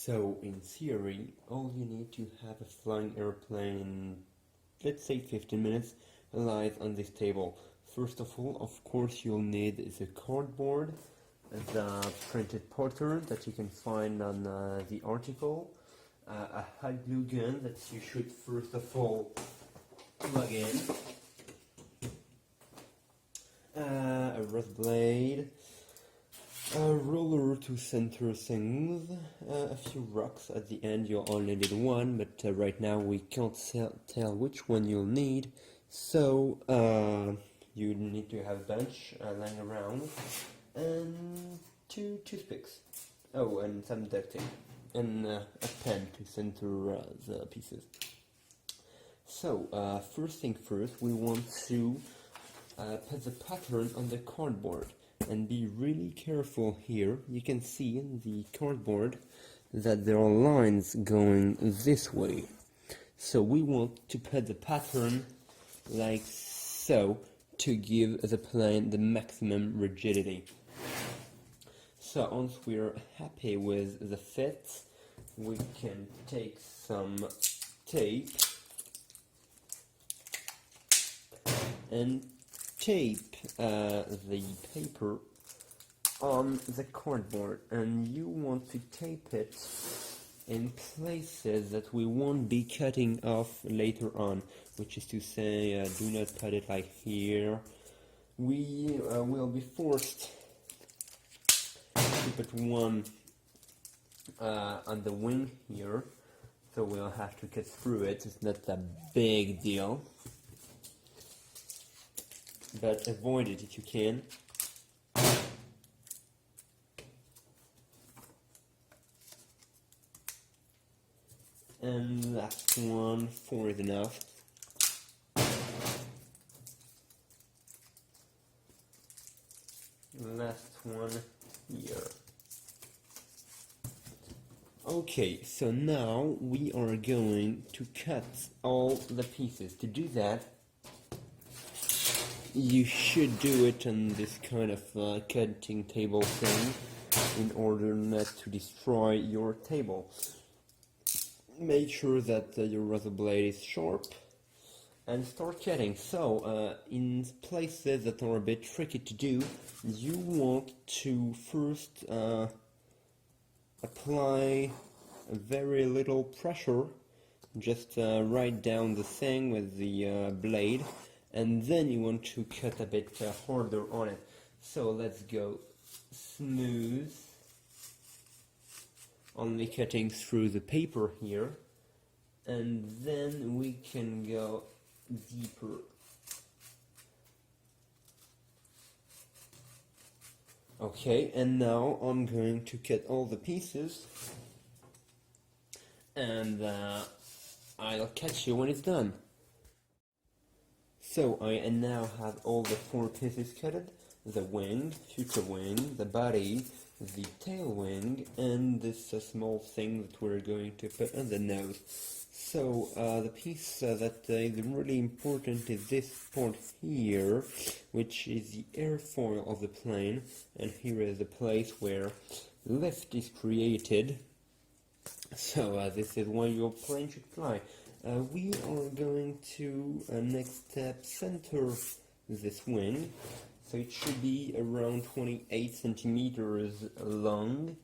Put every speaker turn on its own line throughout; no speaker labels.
So, in theory, all you need to have a flying airplane in, let's say, 15 minutes lies on this table. First of all, of course, you'll need the cardboard, the printed pattern that you can find on the article, a hot glue gun that you should first of all plug in, a razor blade, a roller to center things, a few rocks at the end. You'll only need one, but right now we can't tell which one you'll need, so you need to have a bunch lying around, and two toothpicks. Oh, and some duct tape, and a pen to center the pieces. So, first thing first, we want to put the pattern on the cardboard. And be really careful here. You can see in the cardboard that there are lines going this way. So we want to put the pattern like so to give the plane the maximum rigidity. So once we're happy with the fit, we can take some tape and tape the paper on the cardboard, and you want to tape it in places that we won't be cutting off later on, which is to say, do not put it like here. We will be forced to put one on the wing here, so we'll have to cut through it. It's not a big deal, but avoid it if you can. And last one, 4 is enough. Last one here. Okay, so now we are going to cut all the pieces. To do that, you should do it on this kind of cutting table thing in order not to destroy your table. Make sure that your razor blade is sharp and start cutting. So in places that are a bit tricky to do, you want to first apply a very little pressure, just right down the thing with the blade, and then you want to cut a bit harder on it. So let's go smooth, only cutting through the paper here, and then we can go deeper. Okay, and now I'm going to cut all the pieces, and I'll catch you when it's done. So I now have all the 4 pieces cutted: the wing, future wing, the body, the tail wing, and this small thing that we're going to put on the nose. So the piece that is really important is this part here, which is the airfoil of the plane, and here is the place where lift is created. So this is why your plane should fly. We are going to, next step, center this wing. So it should be around 28 centimeters long,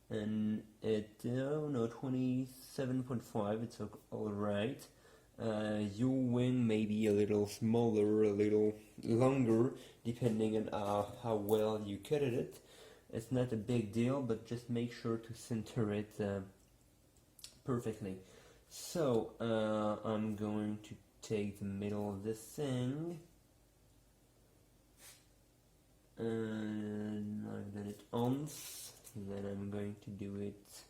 and it, no, 27.5, it's alright. Your wing may be a little smaller, a little longer, depending on how well you cutted it. It's not a big deal, but just make sure to center it perfectly. So, I'm going to take the middle of this thing, and I've done it once, and then I'm going to do it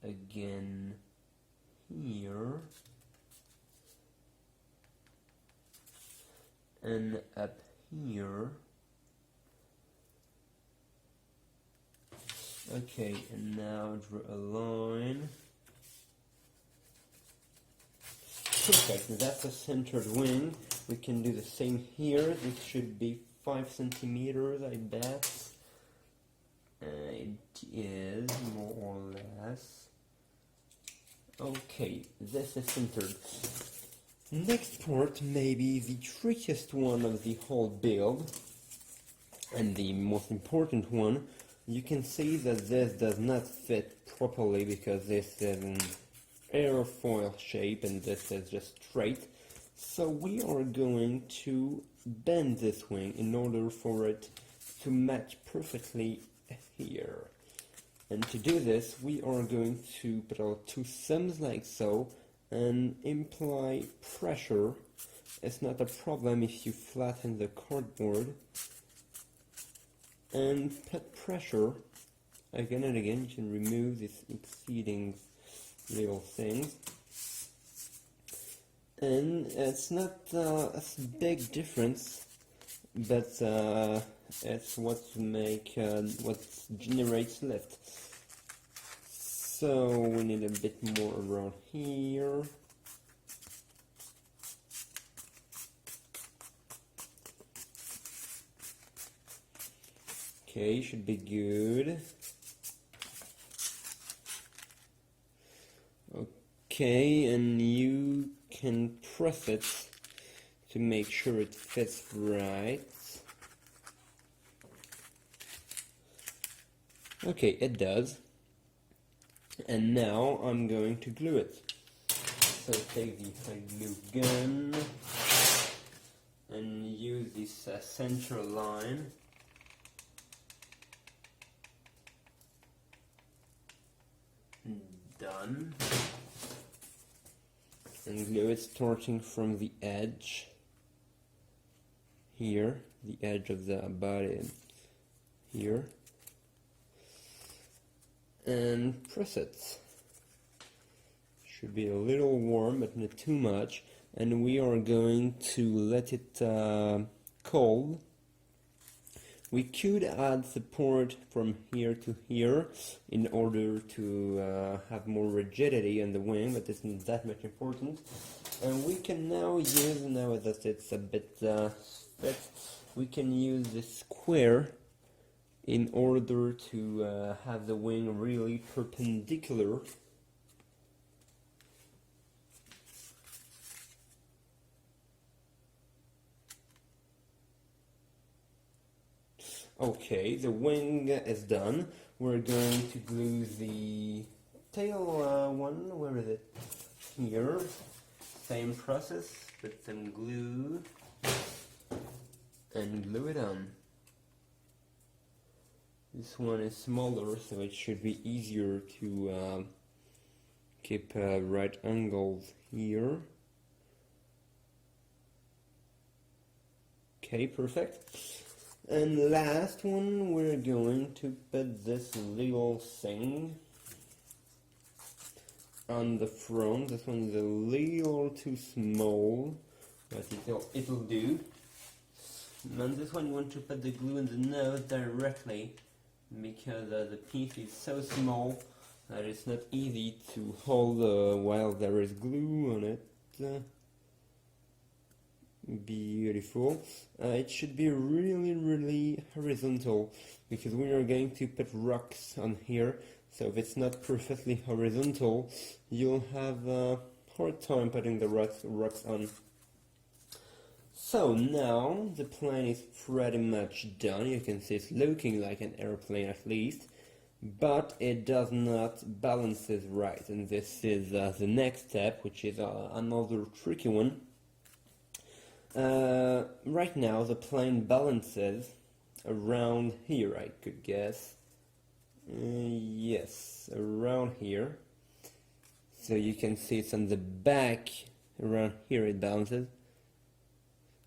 again here, and up here. Okay, and now draw a line. Perfect, that's a centered wing. We can do the same here. This should be 5 centimeters, I bet. It is more or less. Okay, this is centered. Next part may be the trickiest one of the whole build, and the most important one. You can see that this does not fit properly because this is an airfoil shape and this is just straight. So we are going to bend this wing in order for it to match perfectly here. And to do this, we are going to put our two thumbs like so and imply pressure. It's not a problem if you flatten the cardboard. And put pressure again and again. You can remove these exceeding little things. And it's not a big difference, but it's what generates lift. So we need a bit more around here. Okay, should be good. Okay, and you can press it to make sure it fits right. Okay, it does. And now I'm going to glue it. So take the glue gun and use this center line. Done. And glue it starting from the edge here, the edge of the body here, and press it. Should be a little warm but not too much, and we are going to let it cold. We could add support from here to here in order to have more rigidity in the wing, but it's not that much important. And we can now use, now that it's a bit fit, we can use this square in order to have the wing really perpendicular. Okay, the wing is done. We're going to glue the tail one. Where is it? Here. Same process. Put some glue and glue it on. This one is smaller, so it should be easier to keep right angles here. Okay, perfect. And last one, we're going to put this little thing on the front. This one is a little too small, but it'll do. And this one you want to put the glue in the nose directly, because the piece is so small that it's not easy to hold while there is glue on it. Beautiful. It should be really horizontal, because we are going to put rocks on here, so if it's not perfectly horizontal you'll have a hard time putting the rocks on. So now the plane is pretty much done. You can see it's looking like an airplane at least, but it does not balance right, and this is the next step, which is another tricky one. Right now the plane balances around here, I could guess. Yes, around here. So you can see it's on the back, around here it balances.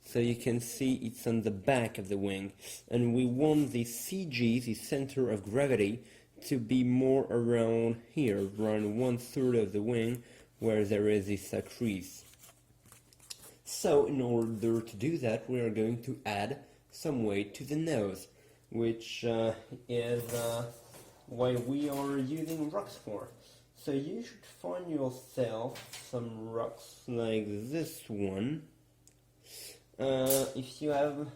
So you can see it's on the back of the wing, and we want the CG, the center of gravity, to be more around here, around 1/3 of the wing, where there is this crease. So in order to do that, we are going to add some weight to the nose, which is why we are using rocks for. So you should find yourself some rocks like this one. If you have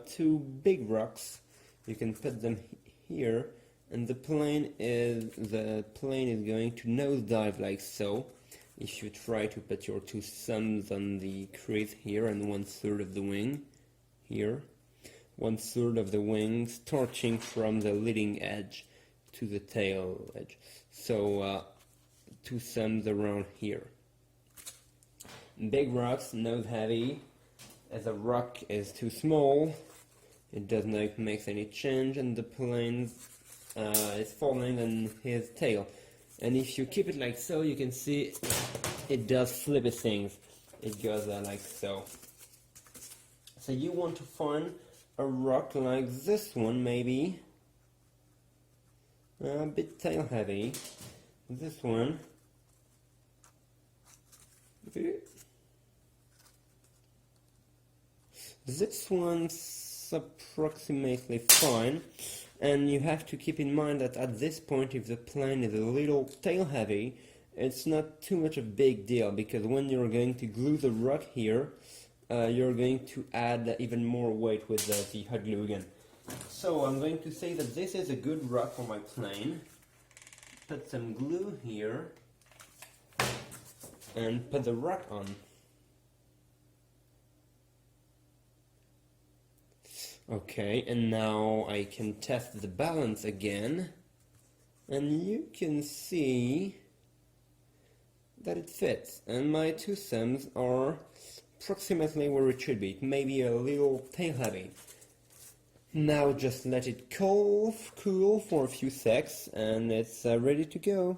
two big rocks, you can put them here, and the plane is going to nosedive like so. If you try to put your two thumbs on the crease here and 1/3 of the wing here, 1/3 of the wing starting from the leading edge to the tail edge. So two thumbs around here. Big rocks, nose heavy. As a rock is too small, it does not make any change, and the plane is falling on his tail. And if you keep it like so, you can see it does flippy things. It goes like so. So you want to find a rock like this one, maybe a bit tail heavy. This one. This one's approximately fine, and you have to keep in mind that at this point, if the plane is a little tail heavy, it's not too much of a big deal, because when you're going to glue the rock here, you're going to add even more weight with the hot glue gun. So I'm going to say that this is a good rock for my plane. Put some glue here and put the rock on. Okay, and now I can test the balance again, and you can see that it fits, and my two thumbs are approximately where it should be. It may be a little tail heavy. Now just let it cool for a few seconds, and it's ready to go.